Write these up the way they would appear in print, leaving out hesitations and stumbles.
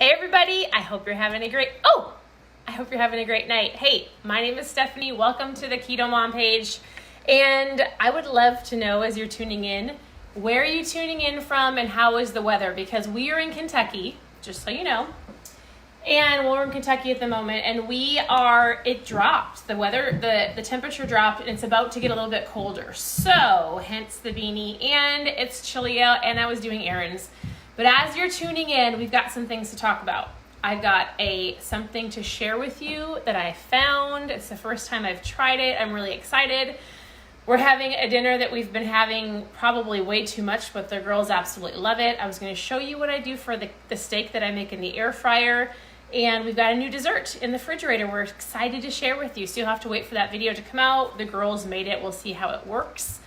Hey everybody, I hope you're having a great night. Hey, my name is Stephanie. Welcome to the KetoMOM page. And I would love to know, as you're tuning in, where are you tuning in from and how is the weather? Because we are in Kentucky, just so you know. And we're in Kentucky at the moment, and it dropped. The weather, the temperature dropped, and it's about to get a little bit colder. So, hence the beanie, and it's chilly out, and I was doing errands. But as you're tuning in, we've got some things to talk about. I've got something to share with you that I found. It's the first time I've tried it. I'm really excited. We're having a dinner that we've been having probably way too much, but the girls absolutely love it. I was going to show you what I do for the steak that I make in the air fryer. And we've got a new dessert in the refrigerator we're excited to share with you. So you'll have to wait for that video to come out. The girls made it. We'll see how it works.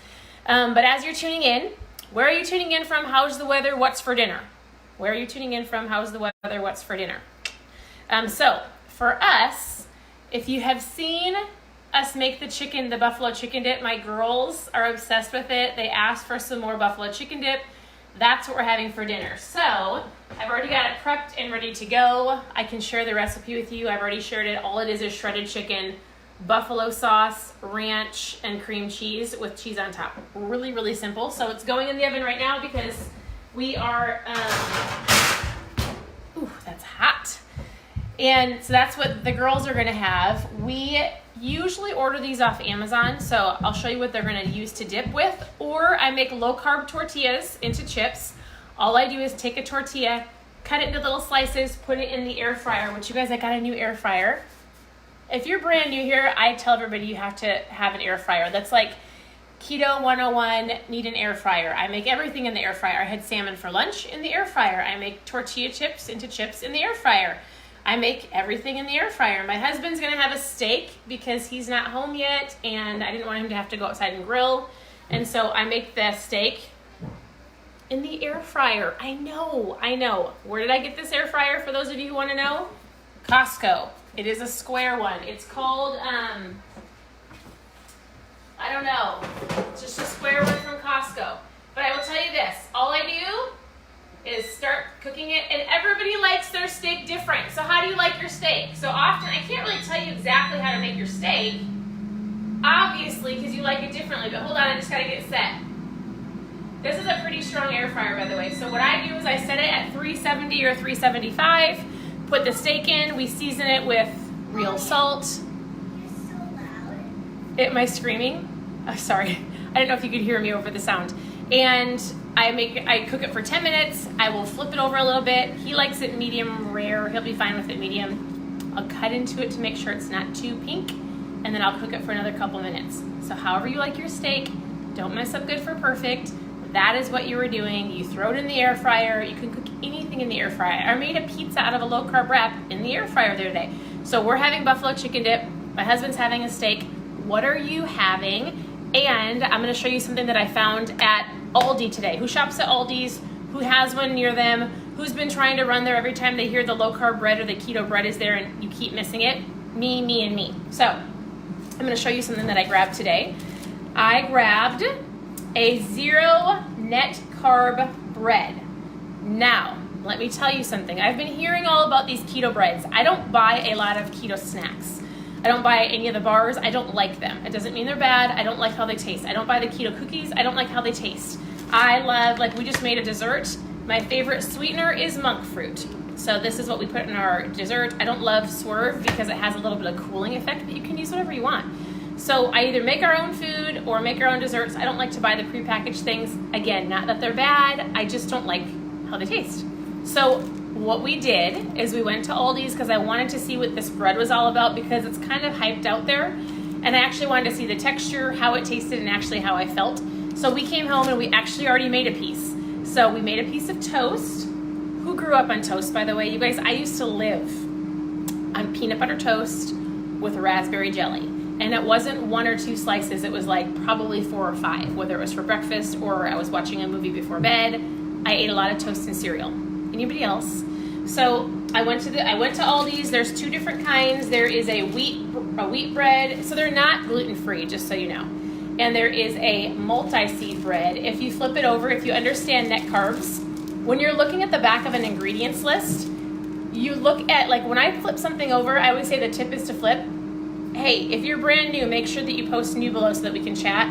But as you're tuning in, where are you tuning in from? How's the weather? What's for dinner? Where are you tuning in from? How's the weather? What's for dinner? So for us, if you have seen us make the buffalo chicken dip, my girls are obsessed with it. They asked for some more buffalo chicken dip. That's what we're having for dinner. So I've already got it prepped and ready to go. I can share the recipe with you. I've already shared it. All it is shredded chicken, buffalo sauce, ranch, and cream cheese with cheese on top. Really, really simple. So it's going in the oven right now because we are, that's hot. And so that's what the girls are gonna have. We usually order these off Amazon, so I'll show you what they're gonna use to dip with, or I make low carb tortillas into chips. All I do is take a tortilla, cut it into little slices, put it in the air fryer, which you guys, I got a new air fryer. If you're brand new here, I tell everybody you have to have an air fryer. That's like Keto 101, need an air fryer. I make everything in the air fryer. I had salmon for lunch in the air fryer. I make tortilla chips into chips in the air fryer. I make everything in the air fryer. My husband's gonna have a steak because he's not home yet and I didn't want him to have to go outside and grill. And so I make the steak in the air fryer. I know. Where did I get this air fryer, for those of you who wanna know? Costco. It is a square one. It's called, I don't know. It's just a square one from Costco. But I will tell you this, all I do is start cooking it, and everybody likes their steak different. So how do you like your steak? So often, I can't really tell you exactly how to make your steak, obviously, because you like it differently, but hold on, I just gotta get it set. This is a pretty strong air fryer, by the way. So what I do is I set it at 370 or 375, put the steak in, we season it with real salt. You're so loud. Am I screaming? Oh, sorry. I don't know if you could hear me over the sound. And I cook it for 10 minutes. I will flip it over a little bit. He likes it medium rare. He'll be fine with it medium. I'll cut into it to make sure it's not too pink, and then I'll cook it for another couple minutes. So however you like your steak, don't mess up good for perfect. That is what you were doing. You throw it in the air fryer. You can cook anything in the air fryer. I made a pizza out of a low carb wrap in the air fryer the other day. So we're having buffalo chicken dip. My husband's having a steak. What are you having? And I'm gonna show you something that I found at Aldi today. Who shops at Aldi's? Who has one near them? Who's been trying to run there every time they hear the low carb bread or the keto bread is there and you keep missing it? Me, and me. So I'm gonna show you something that I grabbed today. I grabbed a 0 net carb bread. Now, let me tell you something. I've been hearing all about these keto breads. I don't buy a lot of keto snacks. I don't buy any of the bars. I don't like them. It doesn't mean they're bad. I don't like how they taste. I don't buy the keto cookies. I don't like how they taste. I love, we just made a dessert. My favorite sweetener is monk fruit. So this is what we put in our dessert. I don't love Swerve because it has a little bit of cooling effect, but you can use whatever you want. So I either make our own food or make our own desserts. I don't like to buy the prepackaged things. Again, not that they're bad. I just don't like how they taste. So what we did is we went to Aldi's because I wanted to see what this bread was all about because it's kind of hyped out there. And I actually wanted to see the texture, how it tasted, and actually how I felt. So we came home and we actually already made a piece. So we made a piece of toast. Who grew up on toast, by the way? You guys, I used to live on peanut butter toast with raspberry jelly. And it wasn't 1 or 2 slices. It was probably 4 or 5, whether it was for breakfast or I was watching a movie before bed. I ate a lot of toast and cereal. Anybody else? So I went to Aldi's. There's 2 different kinds. There is a wheat bread. So they're not gluten-free, just so you know. And there is a multi-seed bread. If you flip it over, if you understand net carbs, when you're looking at the back of an ingredients list, you look at, like when I flip something over, I always say the tip is to flip. Hey, if you're brand new, make sure that you post new below so that we can chat.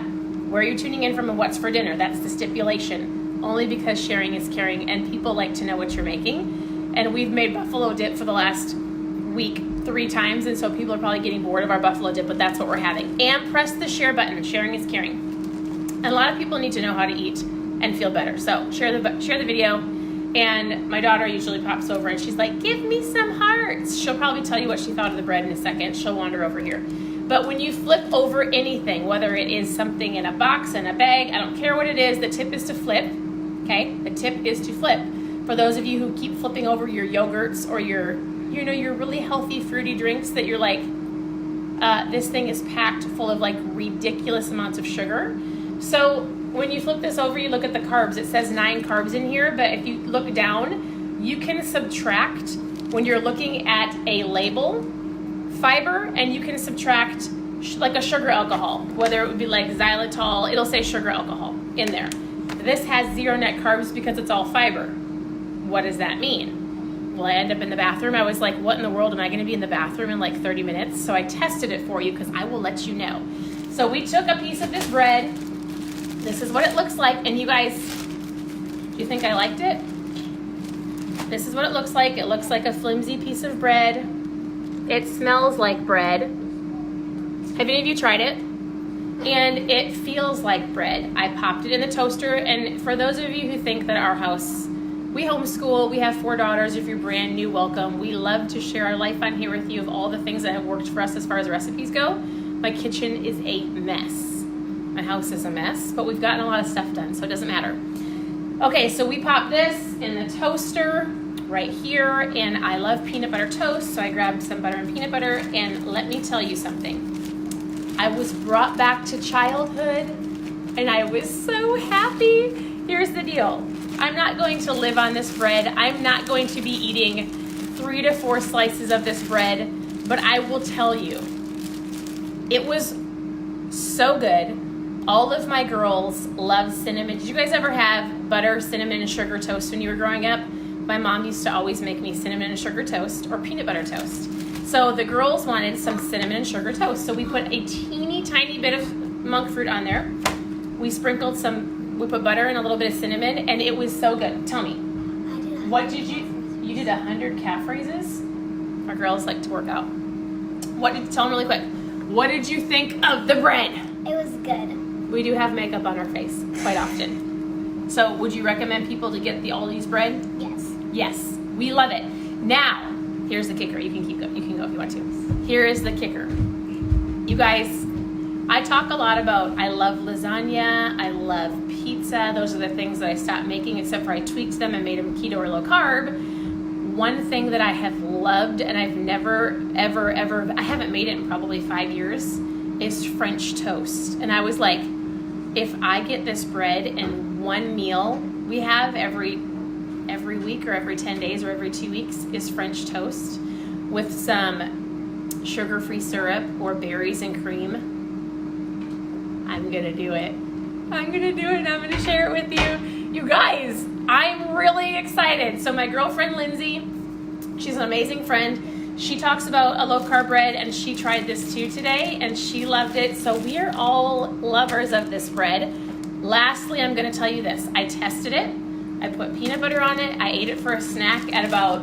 Where you're tuning in from and what's for dinner. That's the stipulation. Only because sharing is caring, and people like to know what you're making. And we've made buffalo dip for the last week 3 times, and so people are probably getting bored of our buffalo dip, but that's what we're having. And press the share button. Sharing is caring. And a lot of people need to know how to eat and feel better. So share the video. And my daughter usually pops over and she's like, give me some hearts. She'll probably tell you what she thought of the bread in a second. She'll wander over here. But when you flip over anything, whether it is something in a box, in a bag, I don't care what it is, the tip is to flip, okay? The tip is to flip. For those of you who keep flipping over your yogurts or your really healthy fruity drinks that you're like, this thing is packed full of like ridiculous amounts of sugar. So when you flip this over, you look at the carbs. It says 9 carbs in here, but if you look down, you can subtract when you're looking at a label fiber, and you can subtract like a sugar alcohol, whether it would be like xylitol, it'll say sugar alcohol in there. This has 0 net carbs because it's all fiber. What does that mean? Will I end up in the bathroom? I was like, what in the world, am I going to be in the bathroom in like 30 minutes? So I tested it for you because I will let you know. So we took a piece of this bread. This is what it looks like. And you guys, do you think I liked it? This is what it looks like. It looks like a flimsy piece of bread. It smells like bread. Have any of you tried it? And it feels like bread. I popped it in the toaster, and for those of you who think that our house, we homeschool, we have 4 daughters. If you're brand new, welcome. We love to share our life on here with you of all the things that have worked for us as far as recipes go. My kitchen is a mess. My house is a mess, but we've gotten a lot of stuff done, so it doesn't matter. Okay, so we popped this in the toaster right here, and I love peanut butter toast, so I grabbed some butter and peanut butter, and let me tell you something. I was brought back to childhood, and I was so happy. Here's the deal. I'm not going to live on this bread. I'm not going to be eating 3 to 4 slices of this bread, but I will tell you, it was so good. All of my girls love cinnamon. Did you guys ever have butter, cinnamon, and sugar toast when you were growing up? My mom used to always make me cinnamon and sugar toast or peanut butter toast. So the girls wanted some cinnamon and sugar toast. So we put a teeny tiny bit of monk fruit on there. We sprinkled we put butter and a little bit of cinnamon, and it was so good. Tell me, what did you did 100 calf raises? Our girls like to work out. Tell them really quick. What did you think of the bread? It was good. We do have makeup on our face quite often. So would you recommend people to get the aldis bread? Yes. Yes, we love it. Now, here's the kicker. You can go if you want to. Here is the kicker. You guys, I talk a lot about I love lasagna, I love pizza. Those are the things that I stopped making, except for I tweaked them and made them keto or low carb. One thing that I have loved, and I've never, ever, I haven't made it in probably 5 years, is French toast. And I was like, if I get this bread in one meal we have every week or every 10 days or every 2 weeks is French toast with some sugar-free syrup or berries and cream. I'm gonna do it. I'm gonna do it and I'm gonna share it with you. You guys, I'm really excited. So my girlfriend Lindsay, she's an amazing friend. She talks about a low-carb bread, and she tried this too today and she loved it. So we are all lovers of this bread. Lastly, I'm gonna tell you this. I tested it. I put peanut butter on it. I ate it for a snack at about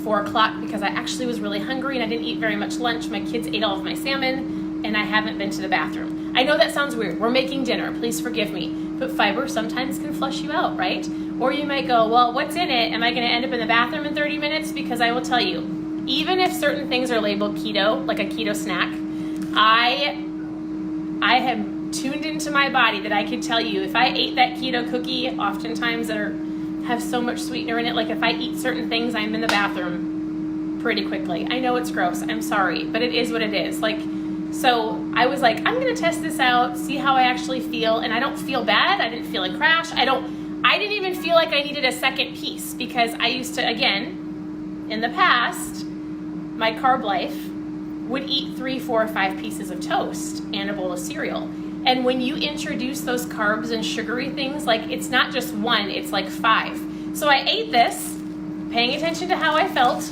4 o'clock because I actually was really hungry and I didn't eat very much lunch. My kids ate all of my salmon and I haven't been to the bathroom. I know that sounds weird. We're making dinner. Please forgive me. But fiber sometimes can flush you out, right? Or you might go, well, what's in it? Am I going to end up in the bathroom in 30 minutes? Because I will tell you, even if certain things are labeled keto, like a keto snack, I have tuned into my body that I could tell you if I ate that keto cookie, oftentimes that have so much sweetener in it, like if I eat certain things, I'm in the bathroom pretty quickly. I know it's gross. I'm sorry, but it is what it is. So I was like, I'm going to test this out, see how I actually feel, and I don't feel bad. I didn't feel a crash. I didn't even feel like I needed a second piece because I used to, again, in the past, my carb life would eat 3, 4, 5 pieces of toast and a bowl of cereal. And when you introduce those carbs and sugary things, like it's not just 1, it's like 5. So I ate this paying attention to how I felt.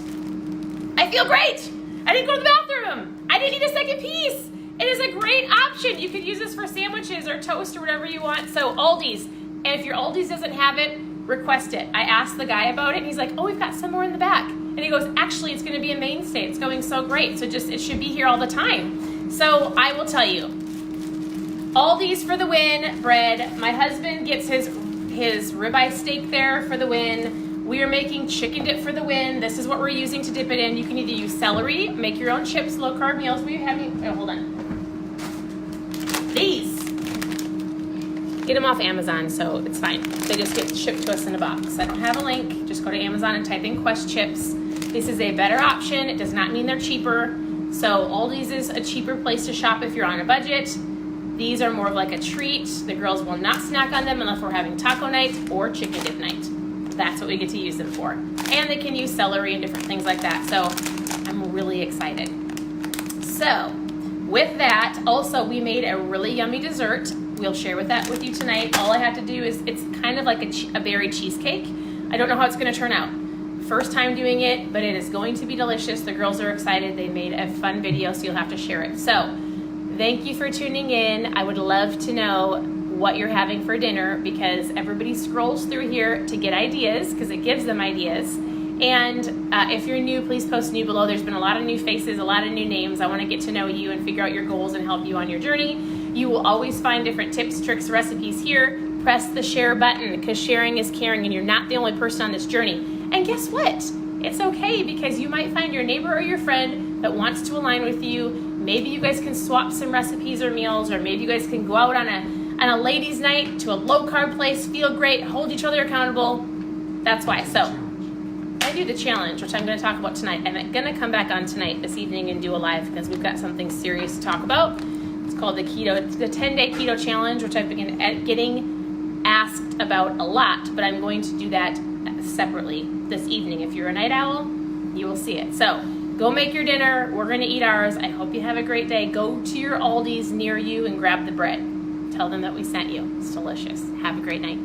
I feel great. I didn't go to the bathroom. I didn't eat a second piece. It is a great option. You could use this for sandwiches or toast or whatever you want. So Aldi's, and if your Aldi's doesn't have it, request it. I asked the guy about it and he's like, oh, we've got some more in the back. And he goes, actually, it's gonna be a mainstay. It's going so great. So it should be here all the time. So I will tell you, Aldi's for the win, bread. My husband gets his ribeye steak there for the win. We are making chicken dip for the win. This is what we're using to dip it in. You can either use celery, make your own chips, low carb meals. We have, oh, hold on. These. Get them off Amazon, so it's fine. They just get shipped to us in a box. I don't have a link. Just go to Amazon and type in Quest Chips. This is a better option. It does not mean they're cheaper. So Aldi's is a cheaper place to shop if you're on a budget. These are more of like a treat. The girls will not snack on them unless we're having taco night or chicken dip night. That's what we get to use them for. And they can use celery and different things like that. So I'm really excited. So with that, also we made a really yummy dessert. We'll share that with you tonight. All I have to do is, it's kind of like a berry cheesecake. I don't know how it's gonna turn out. First time doing it, but it is going to be delicious. The girls are excited. They made a fun video, so you'll have to share it. So thank you for tuning in. I would love to know what you're having for dinner because everybody scrolls through here to get ideas because it gives them ideas. And if you're new, please post new below. There's been a lot of new faces, a lot of new names. I want to get to know you and figure out your goals and help you on your journey. You will always find different tips, tricks, recipes here. Press the share button because sharing is caring and you're not the only person on this journey. And guess what? It's okay because you might find your neighbor or your friend that wants to align with you. Maybe you guys can swap some recipes or meals, or maybe you guys can go out on a ladies' night to a low-carb place, feel great, hold each other accountable. That's why. So I do the challenge, which I'm going to talk about tonight. I'm going to come back on tonight, this evening, and do a live because we've got something serious to talk about. It's called the 10-day keto challenge, which I've been getting asked about a lot, but I'm going to do that separately this evening. If you're a night owl, you will see it. So go make your dinner. We're going to eat ours. I hope you have a great day. Go to your Aldi's near you and grab the bread. Tell them that we sent you. It's delicious. Have a great night.